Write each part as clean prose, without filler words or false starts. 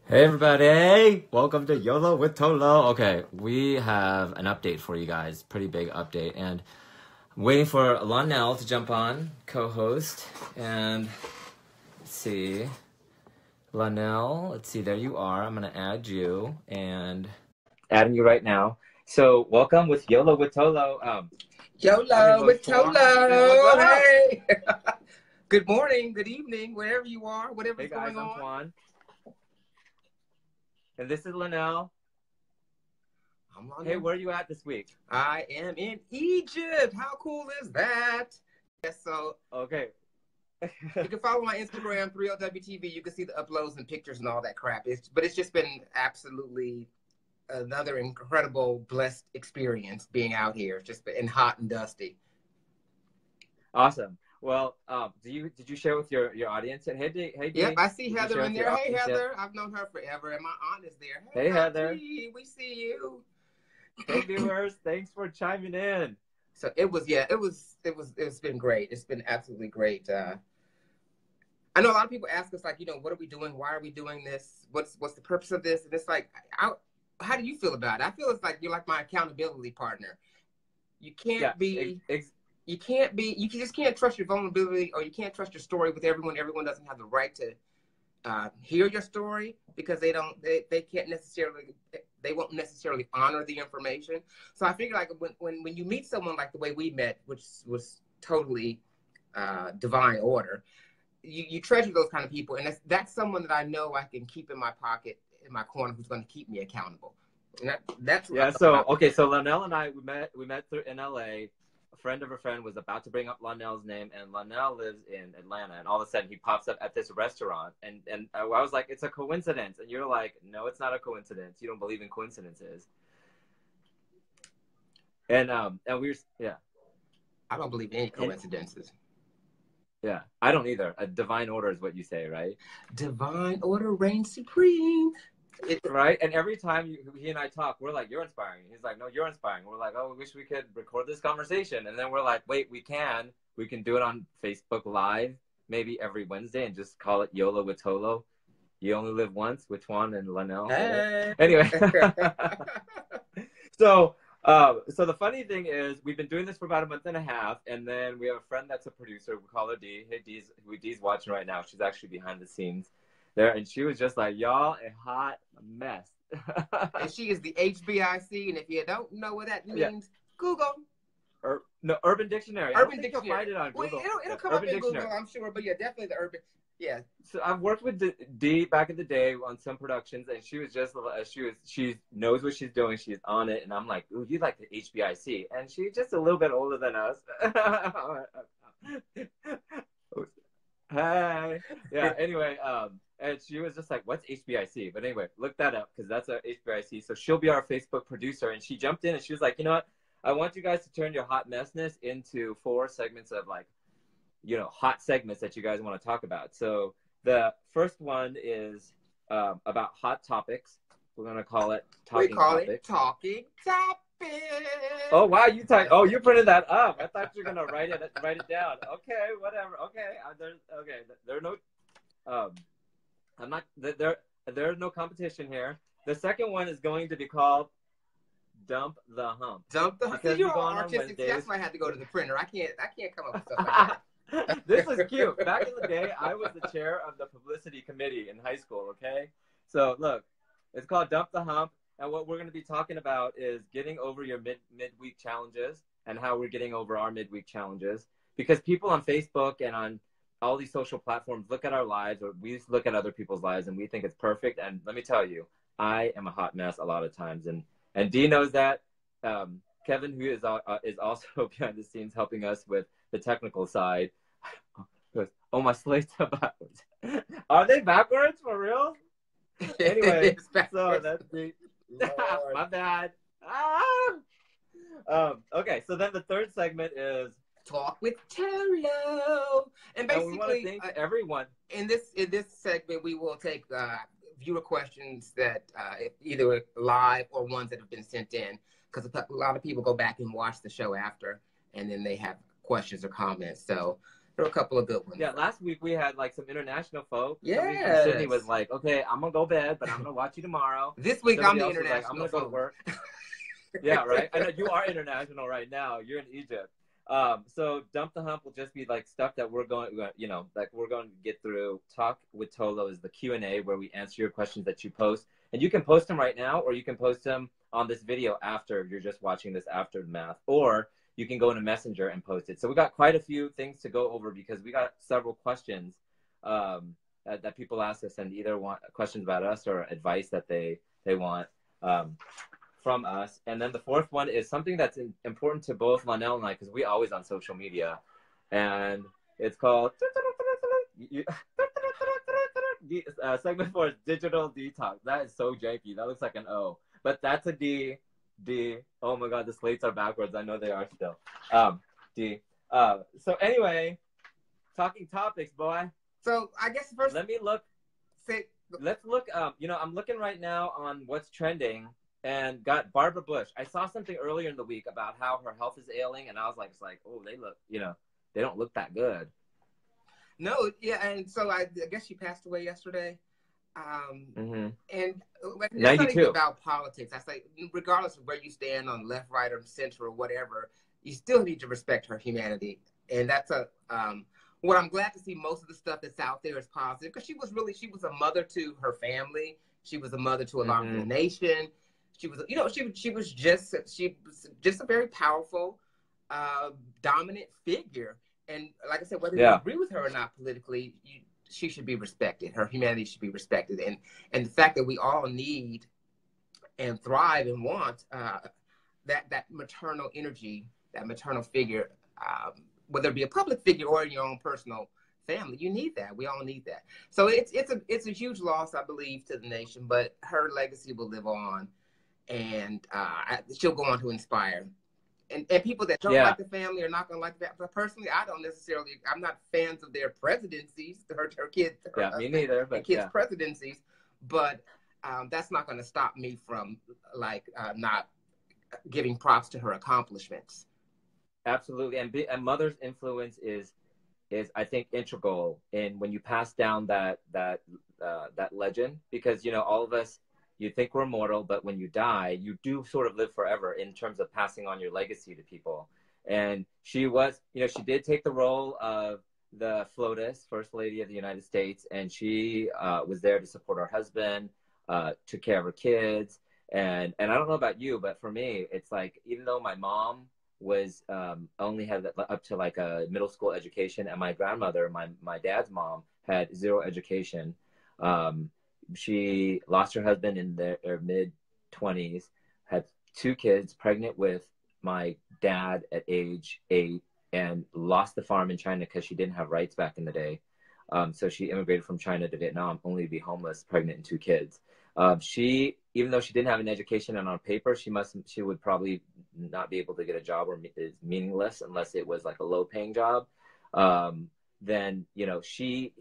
Hey everybody! Welcome to YOLO with ToLo. Okay, we have an update for you guys. Pretty big update. And I'm waiting for Lonnell to jump on, co-host. And let's see. Lonnell, let's see, there you are. I'm gonna add you and adding you right now. So welcome with YOLO with ToLo. YOLO with Toan. ToLo. Hey. Good morning, good evening, wherever you are, whatever's Hey guys, going on. I'm Toan. And this is Lonnell. I'm Lonnell. Hey, where are you at this week? I am in Egypt. How cool is that? Yes, so Okay. you can follow my Instagram, 3LWTV. You can see the uploads and pictures and all that crap. But it's just been absolutely another incredible, blessed experience being out here. It's just been hot and dusty. Awesome. Well, did you share with your audience? And hey, D. Yep, I see Heather in there. Hey, Heather. Yet? I've known her forever, and my aunt is there. Hey, Heather. We see you. Hey, viewers. Thanks for chiming in. So it's been great. It's been absolutely great. I know a lot of people ask us, like, what are we doing? Why are we doing this? What's the purpose of this? And it's like, how do you feel about it? I feel it's like you're like my accountability partner. You can't you just can't trust your vulnerability, or you can't trust your story with everyone. Everyone doesn't have the right to hear your story because they won't necessarily honor the information. So I figure, like, when you meet someone like the way we met, which was totally divine order, you treasure those kind of people, and that's someone that I know I can keep in my pocket, in my corner, who's going to keep me accountable. And that's what So Lonnell and I we met in LA. A friend of a friend was about to bring up Lonnell's name, and Lonnell lives in Atlanta, and all of a sudden he pops up at this restaurant, and I was like, it's a coincidence, and you're like, no, it's not a coincidence. You don't believe in coincidences. And we were, I don't believe in any coincidences. Yeah, I don't either. A divine order is what you say, right? Divine order reigns supreme. Right? And every time he and I talk, we're like, you're inspiring. He's like, no, you're inspiring. We're like, oh, we wish we could record this conversation. And then we're like, wait, we can. We can do it on Facebook Live, maybe every Wednesday, and just call it YOLO with ToLo. You only live once with Toan and Lonnell. Hey. Anyway. So the funny thing is, we've been doing this for about a month and a half, and then we have a friend that's a producer. We call her Dee. Hey, Dee's watching right now. She's actually behind the scenes there, and she was just like, y'all, a hot mess. And she is the HBIC, and if you don't know what that means, Google. Urban Dictionary. Urban Dictionary. You'll find it on Google. Well, it'll come up in Google, I'm sure, but yeah, definitely the urban. Yeah. So I've worked with Dee back in the day on some productions, and she was just she knows what she's doing. She's on it, and I'm like, ooh, you like the HBIC, and she's just a little bit older than us. Hey, yeah. Anyway, and she was just like, what's HBIC? But anyway, look that up, because that's a HBIC. So she'll be our Facebook producer, and she jumped in and she was like, you know what? I want you guys to turn your hot messness into 4 segments of, like, hot segments that you guys want to talk about. So the first one is about hot topics. We're going to call it Talking Topics. Talking Topics. Oh, wow, you printed that up. I thought you were going to write it down. Okay, whatever. Okay. There are no I'm not there's no competition here. The second one is going to be called Dump the Hump. Dump the Hump. Because you're all artistic. That's why I had to go to the printer. I can't come up with stuff like that. This is cute. Back in the day, I was the chair of the publicity committee in high school, okay? So, look, it's called Dump the Hump, and what we're going to be talking about is getting over your midweek challenges and how we're getting over our midweek challenges. Because people on Facebook and on all these social platforms look at our lives, or we look at other people's lives, and we think it's perfect. And let me tell you, I am a hot mess a lot of times, and Dee knows that. Kevin, who is also behind the scenes helping us with the technical side, goes, oh, my slates are backwards. Are they backwards for real? Anyway, so that's the my bad. Okay, so then the third segment is Talk with ToLo. And basically, we want to thank everyone. In this segment, we will take viewer questions that either live or ones that have been sent in, because a lot of people go back and watch the show after, and then they have questions or comments. So There were a couple of good ones. Yeah, last week we had like some international folk. Yes. Somebody from Sydney was like, okay, I'm going to go to bed, but I'm going to watch you tomorrow. This week Somebody I'm the else was international like, I'm going to go to folk. work. Yeah, right? I know you are international right now. You're in Egypt. So Dump the Hump will just be like stuff that we're going, you know, like we're going to get through. Talk with ToLo is the Q&A where we answer your questions that you post. And you can post them right now, or you can post them on this video after you're just watching this aftermath, or you can go into Messenger and post it. So we got quite a few things to go over because we got several questions that people ask us and either want questions about us or advice that they want from us. And then the fourth one is something that's important to both Lonnell and I, because we always on social media, and it's called segment 4 is digital detox. That is so janky. That looks like an O, but that's a D. Oh my God, the slates are backwards. I know they are still. D. So anyway, talking topics, boy. So I guess first, let me look. Let's look. You know, I'm looking right now on what's trending, and got Barbara Bush. I saw something earlier in the week about how her health is ailing, and I was like, it's like, oh, they look, you know, they don't look that good. No, yeah, and so I guess she passed away yesterday. And like, it's not even about politics. I say, regardless of where you stand on left, right, or center or whatever, you still need to respect her humanity. And that's what I'm glad to see. Most of the stuff that's out there is positive, because she was a mother to her family. She was a mother to a lot of the nation. She was, you know, she was just a very powerful, dominant figure. And like I said, whether you agree with her or not politically, she should be respected. Her humanity should be respected. And the fact that we all need and thrive and want that maternal energy, that maternal figure, whether it be a public figure or in your own personal family, you need that. We all need that. So it's a huge loss, I believe, to the nation, but her legacy will live on, and she'll go on to inspire. And people that don't like the family are not going to like that. But personally, I don't necessarily. I'm not fans of their presidencies, her kids. Me neither. But kids' presidencies, but that's not going to stop me from not giving props to her accomplishments. Absolutely, and mother's influence is I think integral in when you pass down that legend, because you know all of us. You think we're immortal, but when you die, you do sort of live forever in terms of passing on your legacy to people. And she was, you know, she did take the role of the FLOTUS, First Lady of the United States, and she was there to support her husband, took care of her kids. And I don't know about you, but for me, it's like, even though my mom was only had up to like a middle school education, and my grandmother, my dad's mom, had zero education. She lost her husband in their mid-20s, had 2 kids, pregnant with my dad at age 8, and lost the farm in China because she didn't have rights back in the day. So she immigrated from China to Vietnam, only to be homeless, pregnant, and 2 kids. Even though she didn't have an education and on paper, she would probably not be able to get a job, or is meaningless unless it was like a low-paying job. Then, you know, she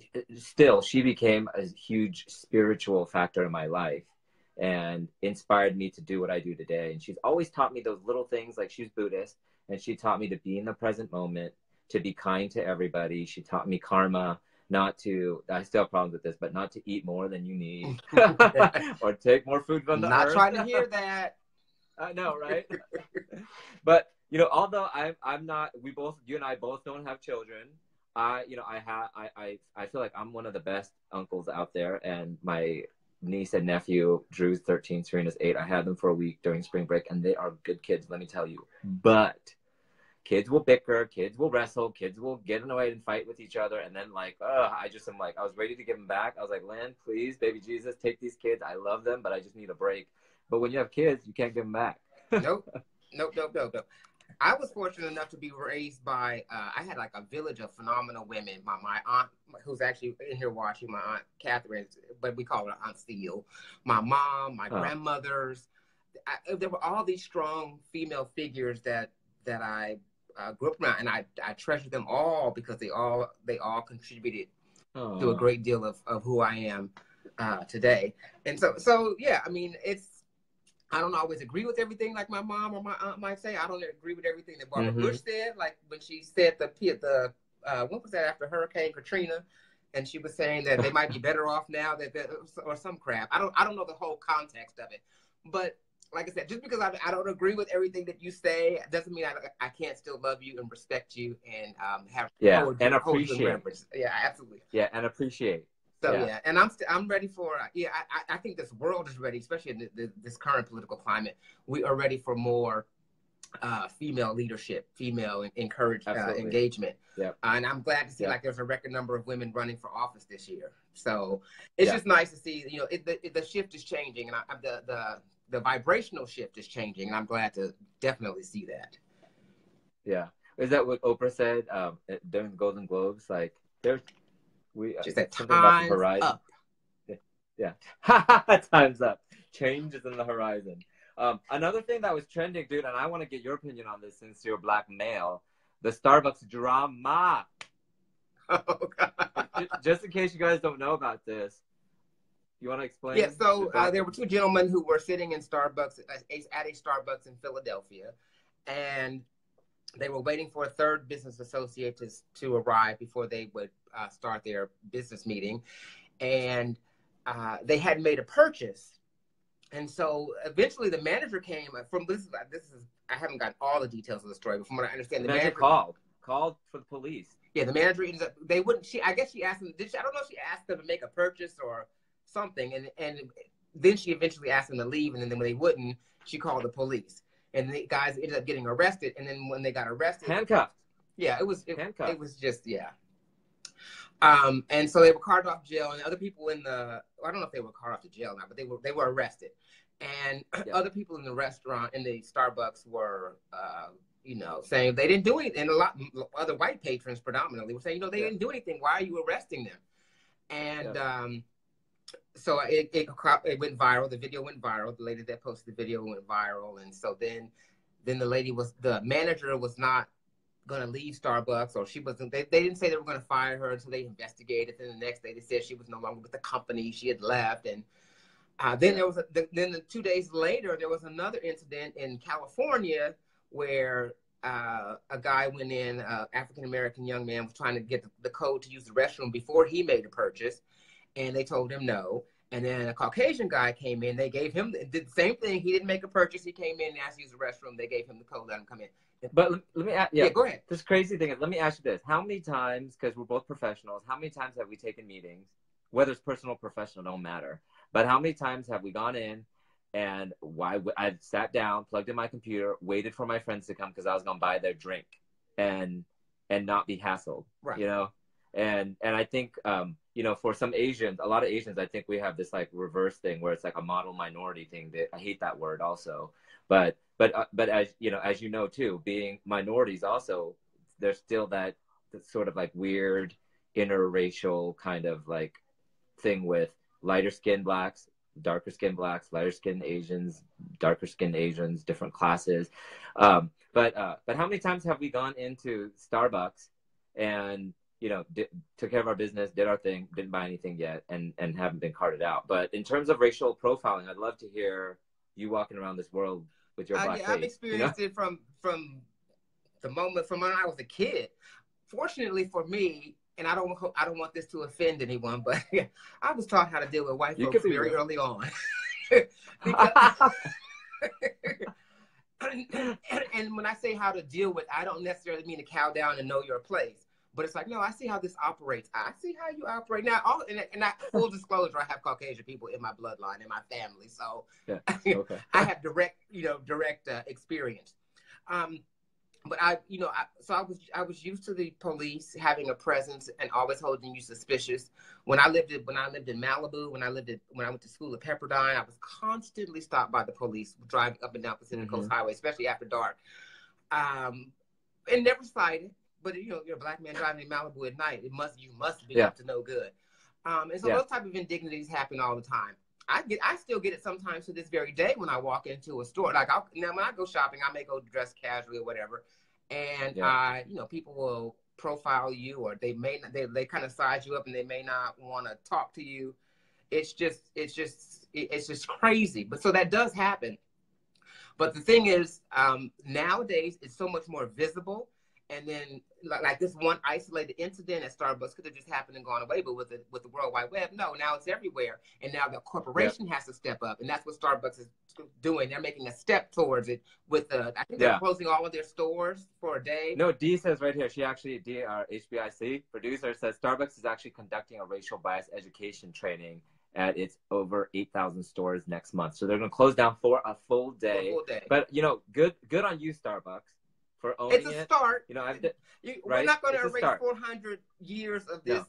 became a huge spiritual factor in my life and inspired me to do what I do today. And she's always taught me those little things, like she's Buddhist, and she taught me to be in the present moment, to be kind to everybody. She taught me karma, not to, I still have problems with this, but not to eat more than you need or take more food from the earth. Not trying to hear that. I know, right? But, you know, although I'm not, you and I both don't have children, I feel like I'm one of the best uncles out there, and my niece and nephew, Drew's 13, Serena's 8, I had them for a week during spring break, and they are good kids, let me tell you. But kids will bicker, kids will wrestle, kids will get annoyed and fight with each other, and then I was ready to give them back. I was like, Lynn, please, baby Jesus, take these kids. I love them, but I just need a break. But when you have kids, you can't give them back. Nope. I was fortunate enough to be raised by, I had like a village of phenomenal women. My aunt, who's actually in here watching, my Aunt Catherine, but we call her Aunt Steele. My mom, my grandmothers. There were all these strong female figures that I grew up around, and I treasure them all because they all contributed to a great deal of who I am today. And so yeah, I mean, I don't always agree with everything like my mom or my aunt might say. I don't agree with everything that Barbara Bush said, like when she said the what was that, after Hurricane Katrina? And she was saying that they might be better off now, or some crap. I don't know the whole context of it. But like I said, just because I don't agree with everything that you say doesn't mean I can't still love you and respect you and have and appreciate. Yeah, absolutely. Yeah, and appreciate. So and I'm ready for I think this world is ready, especially in this current political climate. We are ready for more female leadership, female engagement. Yeah. And I'm glad to see like there's a record number of women running for office this year. So it's just nice to see, you know, the shift is changing, and the vibrational shift is changing, and I'm glad to definitely see that. Yeah. Is that what Oprah said during the Golden Globes? Like, she said, time's up. Yeah. Time's up. Change is in the horizon. Another thing that was trending, dude, and I want to get your opinion on this since you're a black male, the Starbucks drama. Oh, God. Just in case you guys don't know about this, you want to explain? Yeah, so there were two gentlemen who were sitting in Starbucks, at a Starbucks in Philadelphia, and they were waiting for a third business associate to arrive before they would start their business meeting. And they had made a purchase. And so eventually the manager came from this is I haven't got all the details of the story, but from what I understand, the manager called for the police. Yeah, the manager ended up, I guess she asked them, I don't know if she asked them to make a purchase or something, and then she eventually asked them to leave, and then when they wouldn't, she called the police. And the guys ended up getting arrested, and then when they got arrested, handcuffed. Yeah, it was handcuffed. It was just and so they were carted off jail, and other people I don't know if they were carted off to jail now, but they were arrested. And other people in the restaurant, in the Starbucks, were, saying they didn't do anything. And a lot other white patrons predominantly were saying, they didn't do anything. Why are you arresting them? And so it went viral. The video went viral. The lady that posted the video went viral. And so then the manager was not going to leave Starbucks, or she wasn't. They didn't say they were going to fire her until they investigated. Then the next day they said she was no longer with the company. She had left. And then there was then 2 days later, there was another incident in California where a guy went in, African-American young man was trying to get the code to use the restroom before he made a purchase, and they told him no. And then a Caucasian guy came in. They gave him, did the same thing. He didn't make a purchase. He came in and asked to use the restroom. They gave him the code, let him come in. But let me ask, go ahead. This crazy thing is, let me ask you this. How many times, because we're both professionals, how many times have we taken meetings, whether it's personal or professional, don't matter, but how many times have we gone in and I sat down, plugged in my computer, waited for my friends to come because I was going to buy their drink and not be hassled, right. And I think, for some Asians, a lot of Asians, I think we have this like reverse thing where it's like a model minority thing. I hate that word also, but as you know too, being minorities also, there's still that sort of like weird interracial kind of like thing with lighter skinned blacks, darker skinned blacks, lighter skinned Asians, darker skinned Asians, different classes. But how many times have we gone into Starbucks and took care of our business, did our thing, didn't buy anything yet, and haven't been carted out? But in terms of racial profiling, I'd love to hear you walking around this world with your black face. I've experienced it from the moment from when I was a kid. Fortunately for me, and I don't want this to offend anyone, but I was taught how to deal with white folks very early on. And when I say how to deal with, I don't necessarily mean to cow down and know your place. But it's like, no, I see how this operates. I see how you operate. Now, full disclosure, I have Caucasian people in my bloodline, in my family. So I have direct experience. But I was used to the police having a presence and always holding you suspicious. When I lived in Malibu, when I went to school at Pepperdine, I was constantly stopped by the police driving up and down Pacific Coast Highway, especially after dark. And never cited. But you're a black man driving in Malibu at night. You must be up to no good. And so those type of indignities happen all the time. I still get it sometimes to this very day when I walk into a store. Like now when I go shopping, I may go dressed casually or whatever, and people will profile you, or they kind of size you up, and they may not want to talk to you. It's just crazy. But so that does happen. But the thing is, nowadays it's so much more visible. And then like this one isolated incident at Starbucks could have just happened and gone away, but with the World Wide Web, no, now it's everywhere, and now the corporation has to step up, and that's what Starbucks is doing. They're making a step towards it with I think they're closing all of their stores for a day. No, Dee says right here, she actually, Dee, our HBIC producer, says Starbucks is actually conducting a racial bias education training at its over 8,000 stores next month. So they're going to close down for a full day. But, you know, good on you, Starbucks, for owning it. It's a start. You know, we're not going to erase 400 years of this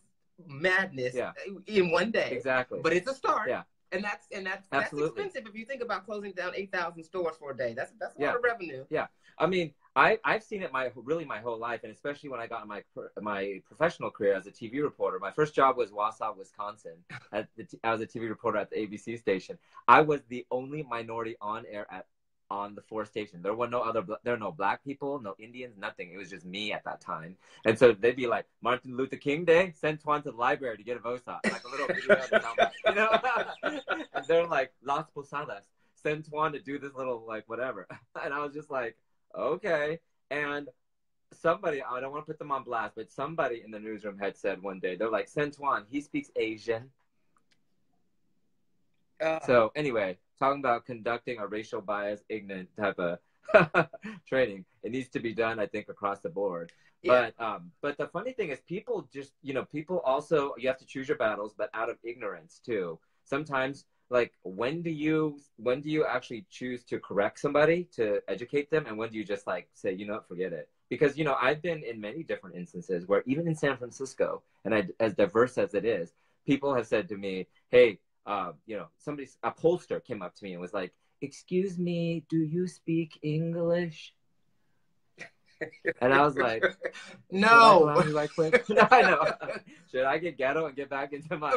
madness in one day. Exactly. But it's a start. Yeah. And that's expensive if you think about closing down 8,000 stores for a day. That's a lot of revenue. Yeah. I mean, I've seen it my whole life, and especially when I got in my professional career as a TV reporter. My first job was Wausau, Wisconsin. I was a TV reporter at the ABC station. I was the only minority on air on the 4 stations. There were no black people, no Indians, nothing. It was just me at that time. And so they'd be like, Martin Luther King Day, send Toan to the library to get a vosa. Like a little video, you know? And they're like, Las Posadas, send Toan to do this little, like, whatever. And I was just like, okay. And somebody, I don't want to put them on blast, but somebody in the newsroom had said one day, they're like, send Toan, he speaks Asian. So anyway, talking about conducting a racial bias, ignorant type of training, it needs to be done, I think, across the board. Yeah. But the funny thing is, people just, you know, people also, you have to choose your battles, but out of ignorance too. Sometimes, like, when do you actually choose to correct somebody, to educate them, and when do you just like say, you know what, forget it? Because, you know, I've been in many different instances where even in San Francisco, and as diverse as it is, people have said to me, hey, you know, a pollster came up to me and was like, excuse me, do you speak English? And I was like, no. Right quick? No, I know. Should I get ghetto and get back into my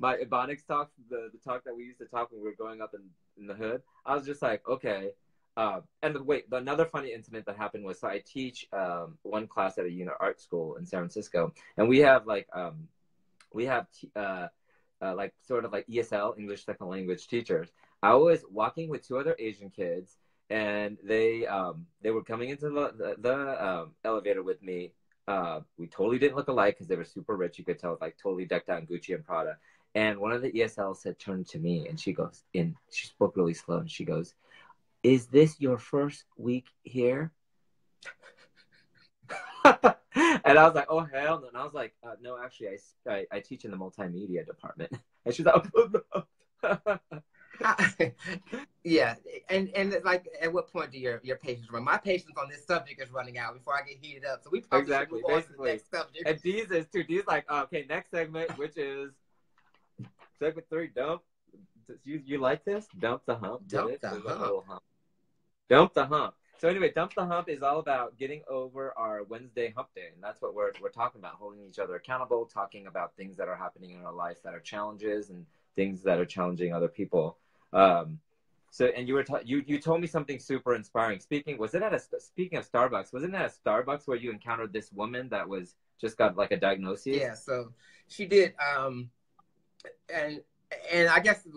my Ebonics talk, the talk that we used to talk when we were growing up in the hood? I was just like, okay. Another funny incident that happened was, so I teach one class at a art school in San Francisco, and we have like sort of like ESL, English Second Language teachers. I was walking with 2 other Asian kids, and they were coming into the elevator with me. We totally didn't look alike because they were super rich. You could tell, like, totally decked out in Gucci and Prada. And one of the ESLs turned to me, and she spoke really slow, and she goes, "Is this your first week here?" And I was like, oh, hell no. And I was like, no, actually, I teach in the multimedia department. And she's like, oh, no. Yeah. And like, at what point do your patience run? My patience on this subject is running out before I get heated up. So we probably should move on to the next subject. And Dee's is too. Dee's like, okay, next segment, which is segment 3, dump. You like this? Dump the hump. Dump the hump. Dump the hump. So anyway, Dump the Hump is all about getting over our Wednesday hump day. And that's what we're talking about, holding each other accountable, talking about things that are happening in our lives that are challenges and things that are challenging other people. And you told me something super inspiring. Speaking of Starbucks, wasn't that a Starbucks where you encountered this woman that was just got like a diagnosis? Yeah, so she did. And I guess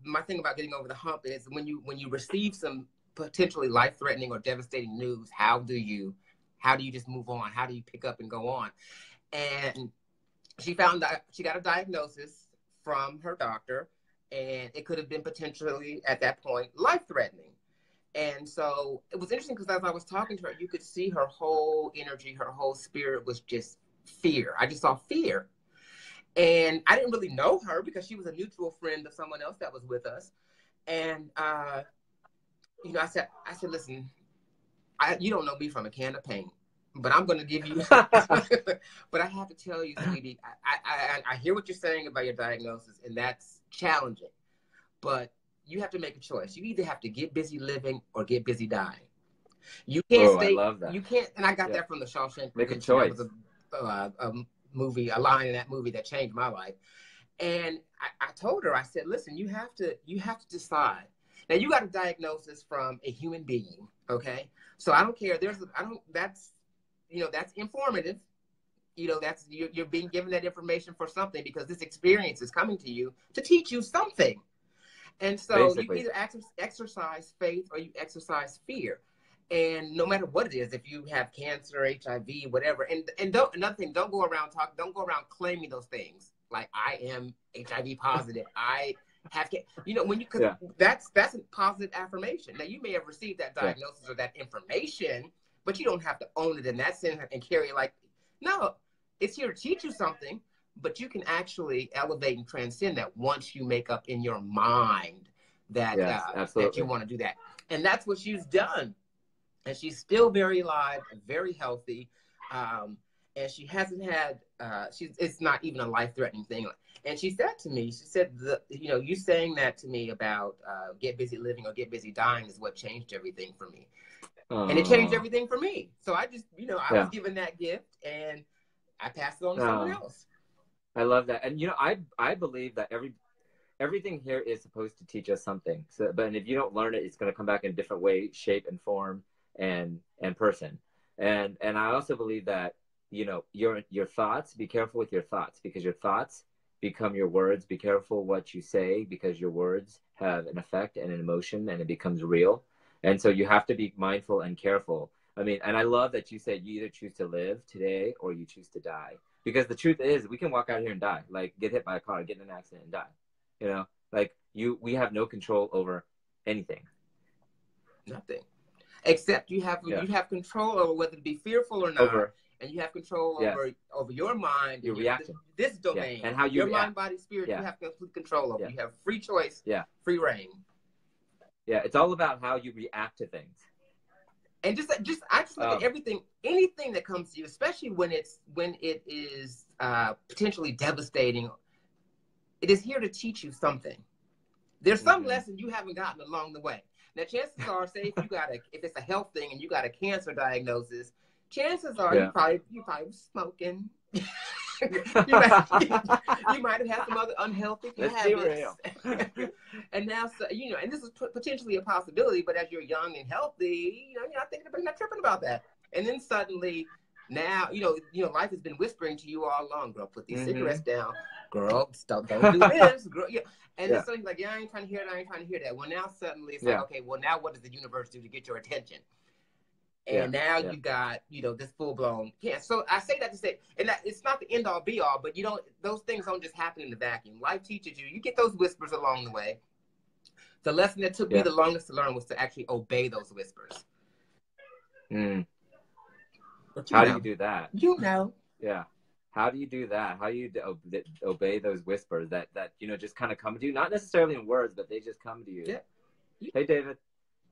my thing about getting over the hump is when you receive some potentially life-threatening or devastating news, how do you just move on? How do you pick up and go on? And she found that she got a diagnosis from her doctor, and it could have been potentially at that point life-threatening. And so it was interesting because as I was talking to her, you could see her whole energy, her whole spirit was just fear. I just saw fear. And I didn't really know her because she was a mutual friend of someone else that was with us. And you know, I said, listen, you don't know me from a can of paint, but I'm going to give you, but I have to tell you, sweetie, I hear what you're saying about your diagnosis, and that's challenging, but you have to make a choice. You either have to get busy living or get busy dying. You can't stay. I love that. You can't, and I got that from the Shawshank. Make a choice. It was a line in that movie that changed my life. And I told her, I said, listen, you have to decide. Now, you got a diagnosis from a human being, okay? So I don't care. That's informative. You know, that's, you're being given that information for something because this experience is coming to you to teach you something. And so basically, you either exercise faith or you exercise fear. And no matter what it is, if you have cancer, HIV, whatever, and don't, another thing, don't go around claiming those things. Like, I am HIV positive. I have, when you, cause that's a positive affirmation. Now, you may have received that diagnosis or that information, but you don't have to own it in that sense and carry it like, no, it's here to teach you something, but you can actually elevate and transcend that once you make up in your mind that, that you want to do that. And that's what she's done. And she's still very alive, very healthy. And she hasn't had, it's not even a life-threatening thing. And she said to me, you saying that to me about get busy living or get busy dying is what changed everything for me. And it changed everything for me. So I just, I was given that gift and I passed it on to someone else. I love that. And, I believe that everything here is supposed to teach us something. So, but if you don't learn it, it's going to come back in a different way, shape, and form and person. And I also believe that, your thoughts, be careful with your thoughts, because your thoughts become your words. Be careful what you say, because your words have an effect and an emotion, and it becomes real. And so you have to be mindful and careful. I mean, and I love that you said you either choose to live today or you choose to die. Because the truth is, we can walk out here and die, like get hit by a car, get in an accident and die. We have no control over anything. Nothing. Except you have control over whether to be fearful or not. And you have control over your mind, your reaction, this domain, and how you your react. mind, body, spirit. You have complete control over. You have free choice, free reign. Yeah, it's all about how you react to things. And I just look at everything, anything that comes to you, especially when it is potentially devastating. It is here to teach you something. There's some lesson you haven't gotten along the way. Now, chances are, say if it's a health thing and you got a cancer diagnosis, chances are you probably was smoking. you might have had some other unhealthy habits. And now, and this is potentially a possibility, but as you're young and healthy, you're not tripping about that. And then suddenly, now, life has been whispering to you all along, girl, put these cigarettes down. Girl, don't do this. Girl, And then suddenly, like, I ain't trying to hear that. I ain't trying to hear that. Well, now suddenly it's like, okay, well, now what does the universe do to get your attention? And now you got, this full-blown So I say that to say, and that it's not the end-all, be-all, but those things don't just happen in the vacuum. Life teaches you. You get those whispers along the way. The lesson that took me the longest to learn was to actually obey those whispers. But how do you do that? Yeah. How do you do that? How do you obey those whispers that just kind of come to you? Not necessarily in words, but they just come to you. Yeah. Hey, David.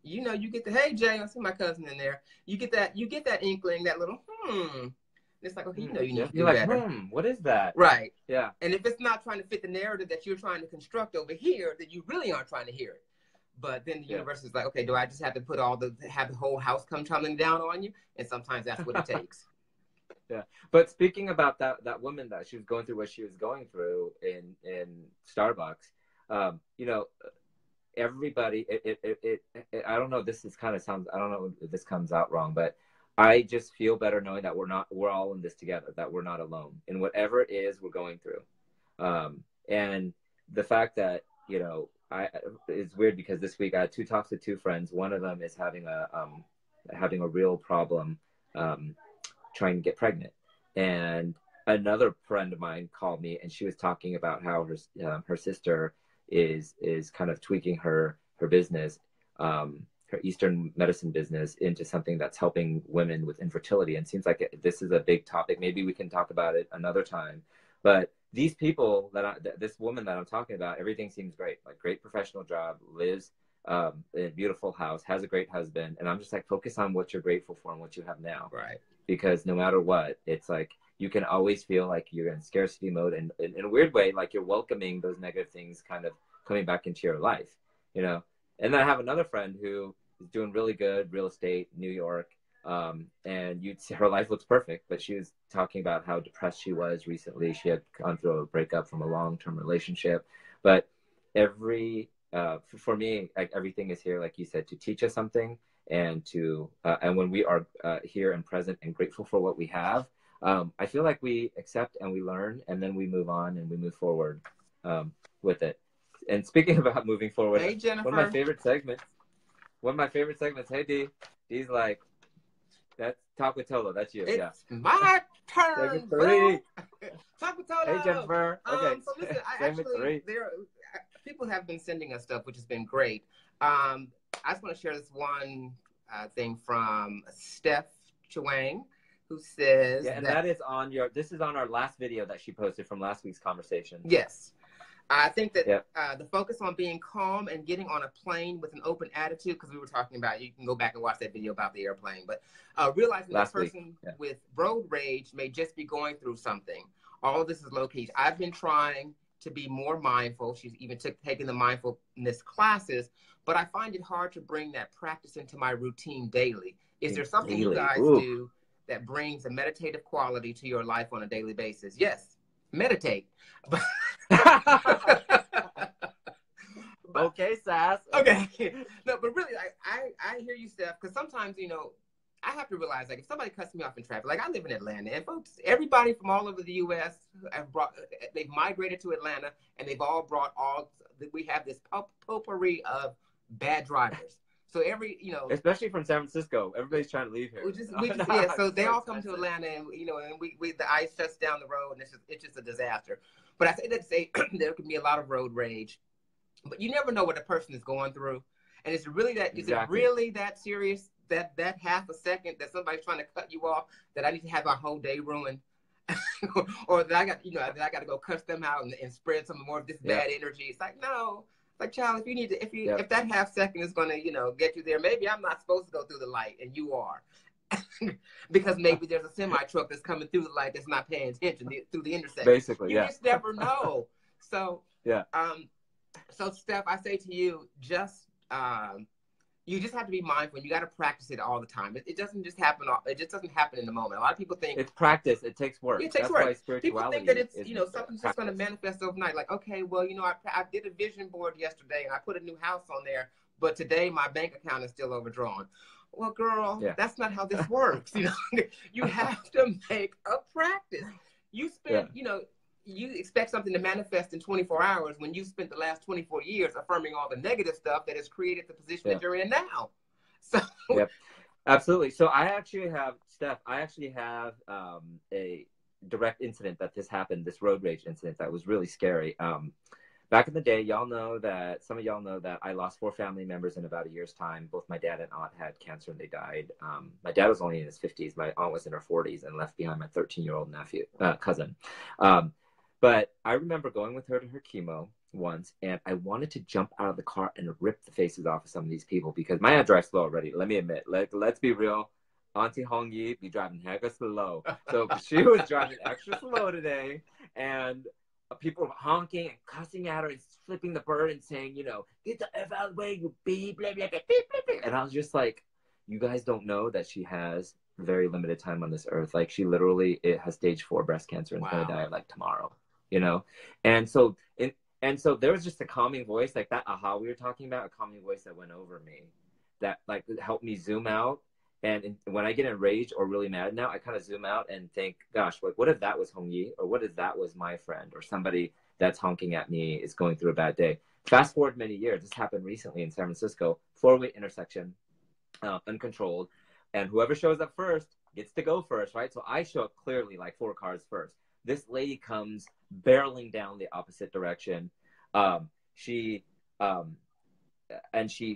You get the, hey, Jay, I see my cousin in there. You get that inkling, that little, It's like, okay, you need to do better. What is that? Right. Yeah. And if it's not trying to fit the narrative that you're trying to construct over here, then you really aren't trying to hear it. But then the universe is like, okay, do I just have to have the whole house come tumbling down on you? And sometimes that's what it takes. Yeah. But speaking about that woman that she was going through what she was going through in Starbucks, everybody, I don't know, I don't know if this comes out wrong, but I just feel better knowing that we're all in this together, that we're not alone in whatever it is we're going through. And the fact that, it's weird because this week I had 2 talks with 2 friends. One of them is having a real problem, trying to get pregnant. And another friend of mine called me and she was talking about how her sister is kind of tweaking her business, her Eastern medicine business, into something that's helping women with infertility. And it seems like this is a big topic. Maybe we can talk about it another time. But these people this woman that I'm talking about, everything seems great, like great professional job, lives in a beautiful house, has a great husband. And I'm just like, focus on what you're grateful for and what you have now. Right. Because no matter what, it's like, you can always feel like you're in scarcity mode, and in a weird way, like you're welcoming those negative things kind of coming back into your life, And then I have another friend who is doing really good, real estate, New York, and you'd see her life looks perfect, but she was talking about how depressed she was recently. She had gone through a breakup from a long-term relationship, but for me, like everything is here, like you said, to teach us something, and and when we are here and present and grateful for what we have, I feel like we accept and we learn, and then we move on and we move forward with it. And speaking about moving forward, hey, Jennifer. One of my favorite segments. one of my favorite segments. Hey, D. D's like, that's Talk with ToLo. That's you. It's my turn, Segment 3. Talk with ToLo. Hey, Jennifer. Okay. So listen, Segment 3. People have been sending us stuff, which has been great. I just want to share this one thing from Steph Chuang, who says, yeah, and that is on this is on our last video that she posted from last week's conversation. Yes. I think that yep. The focus on being calm and getting on a plane with an open attitude, because we were talking about, you can go back and watch that video about the airplane, but realizing that a person with road rage may just be going through something. All of this is low key. I've been trying to be more mindful. She's even taken the mindfulness classes, but I find it hard to bring that practice into my routine daily. Is there something you guys do that brings a meditative quality to your life on a daily basis? Yes, meditate. Okay, Sass. Okay. No, but really, I hear you, Steph, because sometimes, I have to realize, like, if somebody cuts me off in traffic, like, I live in Atlanta, and folks, everybody from all over the U.S. They've migrated to Atlanta, and they've all brought we have this potpourri of bad drivers. So especially from San Francisco, everybody's trying to leave here. So they all come to Atlanta, and the ice shuts down the road, and it's just a disaster. But I say that to say there can be a lot of road rage, but you never know what a person is going through, and is it really that serious? That half a second that somebody's trying to cut you off, that I need to have my whole day ruined, or that I got to go cuss them out and spread some more of this bad energy. It's like, no. Like, child, if that half second is going to, get you there, maybe I'm not supposed to go through the light and you are. Because maybe there's a semi truck that's coming through the light that's not paying attention through the intersection. Basically, you just never know. So, yeah. So Steph, I say to you, you just have to be mindful. You got to practice it all the time. It doesn't just happen. It just doesn't happen in the moment. A lot of people think it's practice. It takes work. It takes That's work. Why spirituality people think that it's something's practice. just going to manifest overnight. Like, okay, well, I did a vision board yesterday and I put a new house on there, but today my bank account is still overdrawn. Well, girl, that's not how this works. You have to make a practice. You spend, you expect something to manifest in 24 hours when you spent the last 24 years affirming all the negative stuff that has created the position that you're in now. So, absolutely. So I actually have, Steph, a direct incident that this road rage incident that was really scary. Back in the day, some of y'all know that I lost 4 family members in about a year's time. Both my dad and aunt had cancer and they died. My dad was only in his 50s. My aunt was in her 40s and left behind my 13-year-old cousin. But I remember going with her to her chemo once, and I wanted to jump out of the car and rip the faces off of some of these people because my aunt drives slow already. Let me admit, let's be real. Auntie Hong Yi be driving hecka slow. So she was driving extra slow today, and people were honking and cussing at her and flipping the bird and saying, get the F out of the way, you beep, blah, blah, blah, beep, beep, beep. And I was just like, you guys don't know that she has very limited time on this earth. Like, she literally has stage 4 breast cancer and is going to die like tomorrow, And so there was just a calming voice, like that aha we were talking about, a calming voice that went over me that like helped me zoom out. And when I get enraged or really mad now, I kind of zoom out and think, gosh, like, what if that was Hong Yi, or what if that was my friend, or somebody that's honking at me is going through a bad day. Fast forward many years. This happened recently in San Francisco, 4-way intersection, uncontrolled. And whoever shows up first gets to go first, right? So I show up clearly like 4 cars first. This lady comes barreling down the opposite direction. She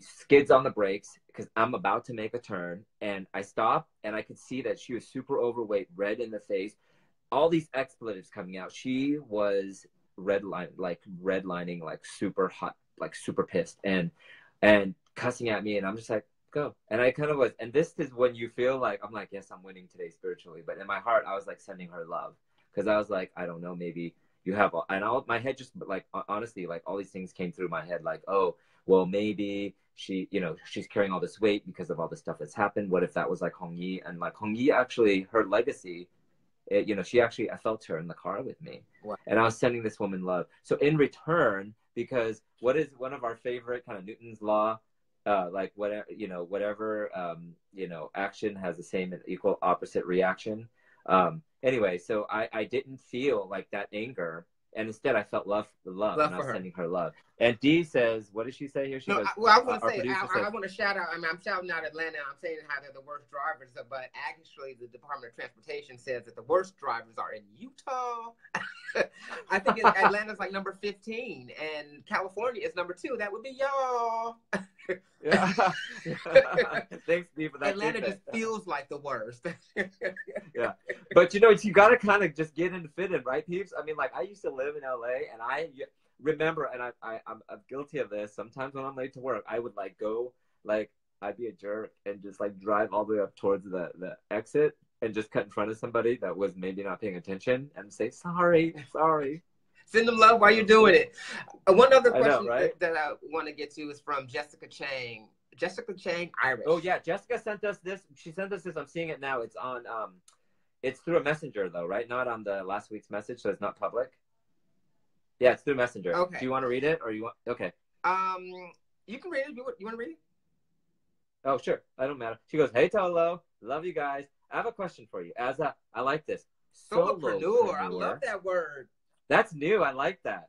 skids on the brakes because I'm about to make a turn, and I stop, and I could see that she was super overweight, red in the face, all these expletives coming out. She was redlining, like super hot, like super pissed, and cussing at me, and I'm just like, go. And I kind of was, and this is when you feel like, I'm like, yes, I'm winning today spiritually, but in my heart, I was like sending her love, because I was like, I don't know, maybe you have, my head just like, honestly, like all these things came through my head, like, oh, well, maybe she's carrying all this weight because of all the stuff that's happened. What if that was like Hong Yi? And like Hong Yi, actually, her legacy, I felt her in the car with me. Wow. And I was sending this woman love. So in return, because what is one of our favorite kind of Newton's law, like whatever action has the same and equal opposite reaction. Anyway, so I didn't feel like that anger And instead, I felt love Love and I for was her. sending her love. And Dee says, what did she say here? She No, goes, well, I was going to our say, producer I says, want to shout out. I mean, I'm shouting out Atlanta. I'm saying how they're the worst drivers, but actually, the Department of Transportation says that the worst drivers are in Utah. I think Atlanta's like number 15, and California is number 2. That would be y'all. yeah. Thanks, Dee, for that. Atlanta just feels like the worst. Yeah, but you know, you got to kind of just get into fit in, right, peeps? I mean, like, I used to live in LA, and I remember, and I'm guilty of this. Sometimes when I'm late to work, I would like go, like, I'd be a jerk and just like drive all the way up towards the exit and just cut in front of somebody that was maybe not paying attention and say, sorry. Send them love while you're doing it. One other question right? that I want to get to is from Jessica Chang. Jessica Chang, Irish. Oh yeah, Jessica sent us this. She sent us this. I'm seeing it now. It's on it's through a messenger though, right? Not on the last week's message, so it's not public. Yeah, it's through Messenger. Okay. Do you want to read it, or you want? Okay. You can read it. You want to read it? Oh, sure. I don't matter. She goes, "Hey, ToLo, love you guys. I have a question for you. I like this Solopreneur. I love that word. That's new. I like that.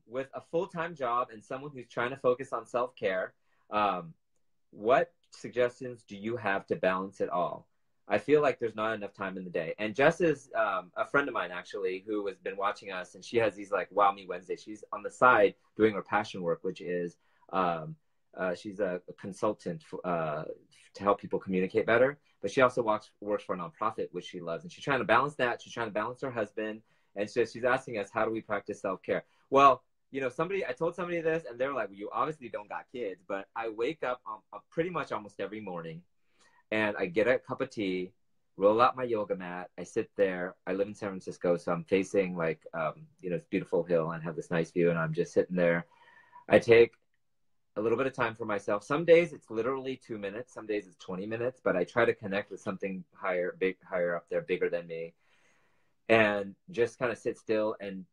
With a full-time job and someone who's trying to focus on self-care, what suggestions do you have to balance it all? I feel like there's not enough time in the day." And Jess is a friend of mine, actually, who has been watching us, and she has these like Wow Me Wednesdays. She's on the side doing her passion work, which is she's a consultant to help people communicate better. But she also works for a nonprofit, which she loves. And she's trying to balance that. She's trying to balance her husband. And so she's asking us, how do we practice self-care? Well, you know, I told somebody this, and they're like, well, you obviously don't got kids. But I wake up pretty much almost every morning. And I get a cup of tea, roll out my yoga mat. I sit there. I live in San Francisco, so I'm facing like, you know, it's beautiful hill and have this nice view. And I'm just sitting there. I take a little bit of time for myself. Some days it's literally 2 minutes. Some days it's 20 minutes. But I try to connect with something higher up there, bigger than me, and just kind of sit still and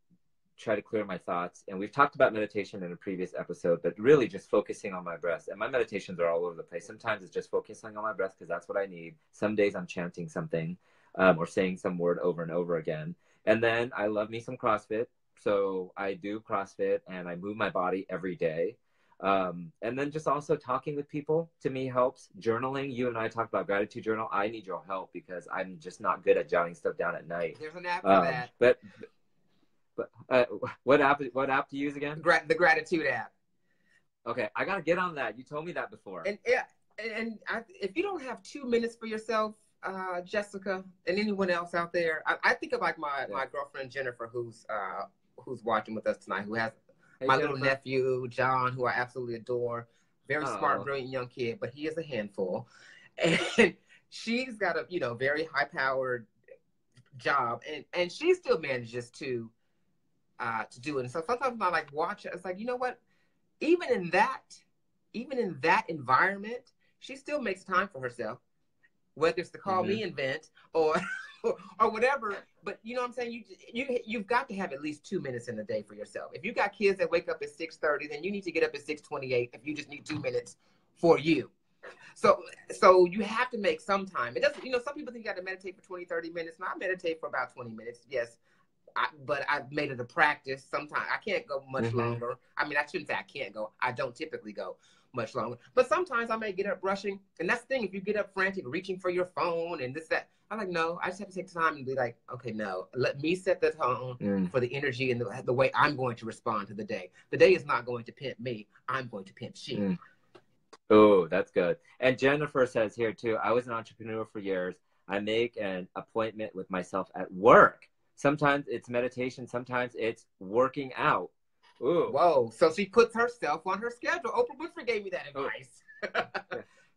try to clear my thoughts. And we've talked about meditation in a previous episode, but really just focusing on my breath. And my meditations are all over the place. Sometimes it's just focusing on my breath because that's what I need. Some days I'm chanting something or saying some word over and over again. And then I love me some CrossFit. So I do CrossFit and I move my body every day. And then just also talking with people to me helps. Journaling. You and I talked about gratitude journal. I need your help because I'm just not good at jotting stuff down at night. There's an app for that. But what app do you use again? The gratitude app. Okay, I gotta get on that. You told me that before. And if you don't have 2 minutes for yourself, Jessica, and anyone else out there, I think of like my girlfriend Jennifer, who's watching with us tonight, who has my little nephew John, who I absolutely adore. Very smart, brilliant young kid, but he is a handful, and she's got a very high powered job, and she still manages to do it. And so sometimes I like watch it. It's like, you know what? Even in that environment, she still makes time for herself, whether it's to call me and vent or whatever. But you know what I'm saying? You've got to have at least 2 minutes in a day for yourself. If you got kids that wake up at 6:30, then you need to get up at 6:28 if you just need 2 minutes for you. So you have to make some time. It doesn't, some people think you got to meditate for 20, 30 minutes. And I meditate for about 20 minutes. Yes. But I've made it a practice. Sometimes I can't go much longer. I mean, I shouldn't say I can't go. I don't typically go much longer. But sometimes I may get up rushing. And that's the thing. If you get up frantic, reaching for your phone and this, that, I'm like, no, I just have to take time and be like, okay, no, let me set the tone for the energy and the way I'm going to respond to the day. The day is not going to pimp me. I'm going to pimp she. Oh, that's good. And Jennifer says here too, I was an entrepreneur for years. I make an appointment with myself at work. Sometimes it's meditation. Sometimes it's working out. Ooh. Whoa. So she puts herself on her schedule. Oprah Winfrey gave me that advice.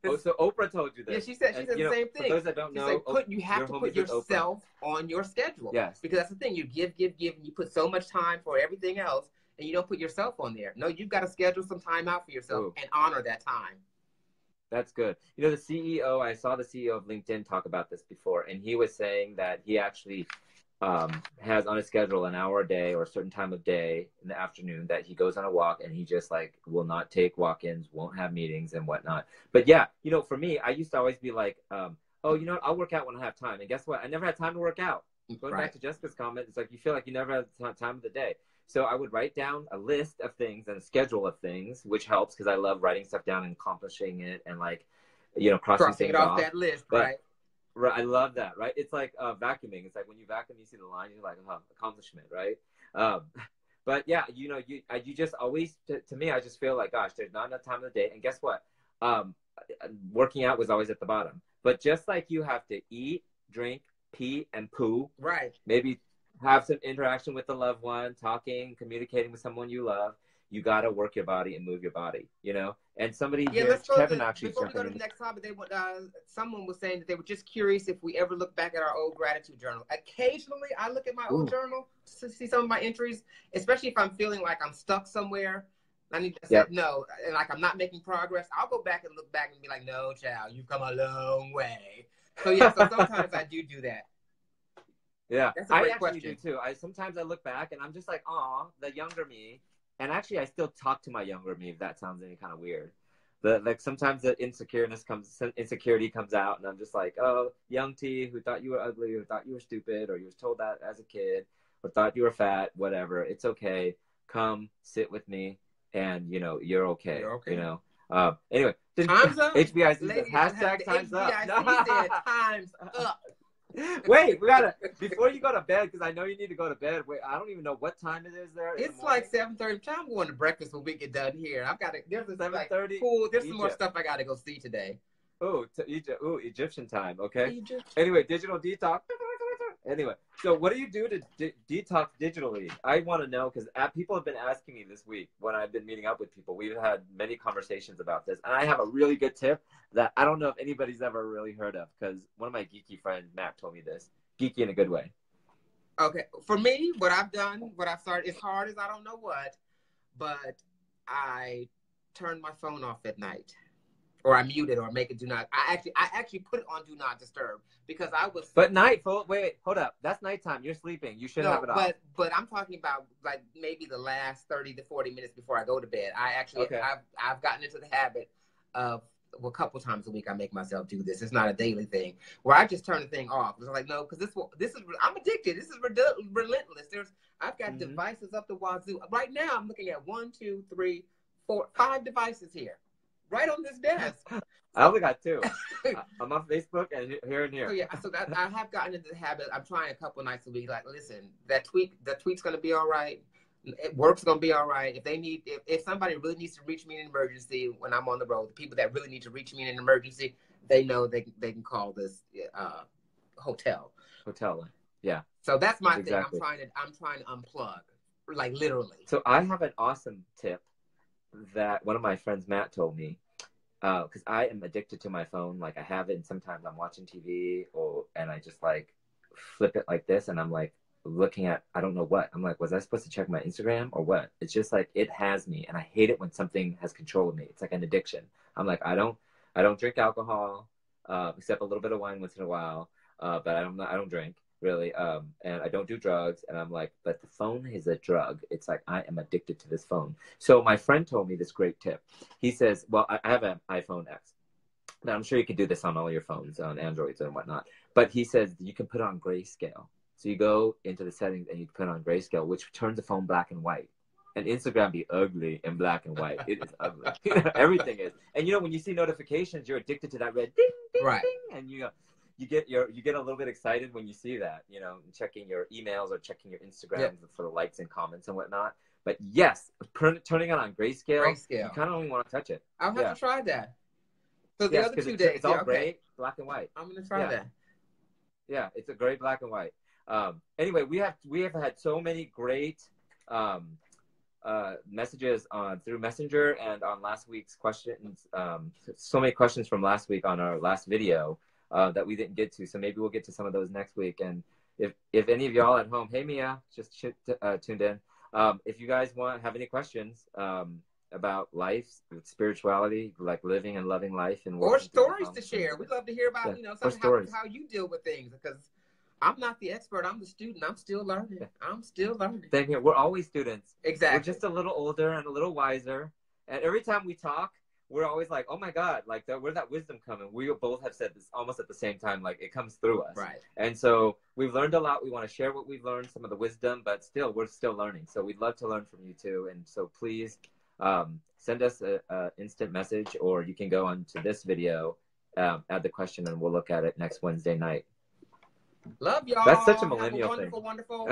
So Oprah told you this. Yeah, she said the same thing. For those that don't know, you have to put yourself on your schedule. Yes. Because that's the thing. You give, and you put so much time for everything else, and you don't put yourself on there. No, you've got to schedule some time out for yourself and honor that time. That's good. The CEO, I saw the CEO of LinkedIn talk about this before, and he was saying that he actually has on his schedule an hour a day or a certain time of day in the afternoon that he goes on a walk, and he just like will not take walk-ins, won't have meetings and whatnot. But yeah, for me, I used to always be like, oh, I'll work out when I have time. And guess what? I never had time to work out. Going Right. back to Jessica's comment, it's like you feel like you never have time of the day. So I would write down a list of things and a schedule of things, which helps because I love writing stuff down and accomplishing it and like, crossing Crossing it things off off. that list, But right? right, I love that, right? It's like vacuuming. It's like when you vacuum, you see the line, you're like, accomplishment, right? Um, but yeah, you just always, to me, I just feel like, gosh, there's not enough time of the day. And guess what? Um, Working out was always at the bottom. But just like you have to eat, drink, pee, and poo, Right. maybe have some interaction with the loved one, talking, communicating with someone you love. You got to work your body and move your body, And somebody Yeah, here, let's go Kevin, to actually before we go to the next topic. Someone was saying that they were just curious if we ever look back at our old gratitude journal. Occasionally, I look at my old journal to see some of my entries, especially if I'm feeling like I'm stuck somewhere. I need to say no, and like I'm not making progress. I'll go back and look back and be like, "No, child, you've come a long way." So yeah, so sometimes I do that. Yeah, that's a great I actually question. do too. Sometimes I look back and I'm just like, "Aw, the younger me." And actually, I still talk to my younger me. If that sounds any kind of weird, sometimes the insecurity comes out, and I'm just like, "Oh, young T, who thought you were ugly, or thought you were stupid, or you was told that as a kid, or thought you were fat, whatever. It's okay. Come sit with me, and you're okay. You're okay. Anyway, time's up. HBIC Ladies, hashtag time's up. HBIC said time's up. Wait, we gotta, before you go to bed, because I know you need to go to bed. Wait, I don't even know what time it is there. It's like 7:30. I'm going to breakfast when we get done here. I've got to. There's 7:30. Cool. There's some more stuff I got to go see today. Oh, to Egypt. Oh, Egyptian time. Okay. Egypt. Anyway, digital detox. Anyway, so what do you do to detox digitally? I want to know because people have been asking me this week when I've been meeting up with people. We've had many conversations about this, and I have a really good tip that I don't know if anybody's ever really heard of because one of my geeky friends, Matt, told me this. Geeky in a good way. Okay, for me, what I've started, it's hard as I don't know what, but I turn my phone off at night. Or I mute it or make it do not. I actually put it on do not disturb because I was. But wait, hold up. That's nighttime. You're sleeping. You should have it off. But I'm talking about like maybe the last 30 to 40 minutes before I go to bed. I've gotten into the habit of a couple times a week I make myself do this. It's not a daily thing where I just turn the thing off. It's like no, because this is I'm addicted. This is relentless. I've got devices up the wazoo. Right now I'm looking at 1, 2, 3, 4, 5 devices here. Right on this desk. I only got 2. I'm on Facebook and here and here. So yeah, I have gotten into the habit. I'm trying a couple nights a week. Like, listen, the tweet's gonna be all right. Work's gonna be all right. If somebody really needs to reach me in an emergency when I'm on the road, the people that really need to reach me in an emergency, they know they can call this hotel. Yeah. So that's my thing. I'm trying to unplug, like literally. So I have an awesome tip that one of my friends, Matt, told me, because I am addicted to my phone. Like I have it, and sometimes I'm watching TV, and I just like flip it like this, and I'm like looking at, I don't know what. I'm like, was I supposed to check my Instagram or what? It's just like it has me, and I hate it when something has control of me. It's like an addiction. I'm like, I don't drink alcohol, except a little bit of wine once in a while, but I don't drink. Really, and I don't do drugs, and I'm like, but the phone is a drug. It's like I am addicted to this phone. So my friend told me this great tip. He says, well, I have an iPhone X. Now I'm sure you can do this on all your phones, on Androids and whatnot. But he says you can put it on grayscale. So you go into the settings and you put it on grayscale, which turns the phone black and white. And Instagram be ugly in black and white. It is ugly. Everything is. And when you see notifications, you're addicted to that red ding, ding, right. ding, and you get a little bit excited when you see that, checking your emails or checking your Instagram for the likes and comments and whatnot. But yes, turning it on grayscale, you kind of only want to touch it. I'll have to try that. So the other 2 days, it's all gray, black and white. I'm gonna try that. Yeah, it's a gray, black and white. Anyway, we have had so many great messages through Messenger and on last week's questions. So many questions from last week on our last video. That we didn't get to, so maybe we'll get to some of those next week. And if any of y'all at home, hey Mia, just tuned in. If you guys have any questions about life, spirituality, like living and loving life, and or stories to share, we'd love to hear about how you deal with things, because I'm not the expert. I'm the student. I'm still learning. I'm still learning. Same here. We're always students. Exactly. We're just a little older and a little wiser. And every time we talk, we're always like, oh my God, like where's that wisdom coming? We both have said this almost at the same time, like it comes through us. Right. And so we've learned a lot. We want to share what we've learned, some of the wisdom, but still, we're still learning. So we'd love to learn from you too. And so please send us a instant message, or you can go on to this video, add the question, and we'll look at it next Wednesday night. Love y'all. That's such a millennial Have a wonderful.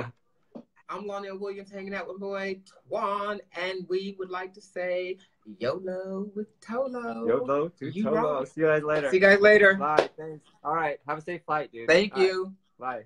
I'm Lonnell Williams, hanging out with boy Toan, and we would like to say YOLO with ToLo. YOLO to ToLo. See you guys later. See you guys later. Bye. Thanks. All right. Have a safe flight, dude. Thank you. Bye.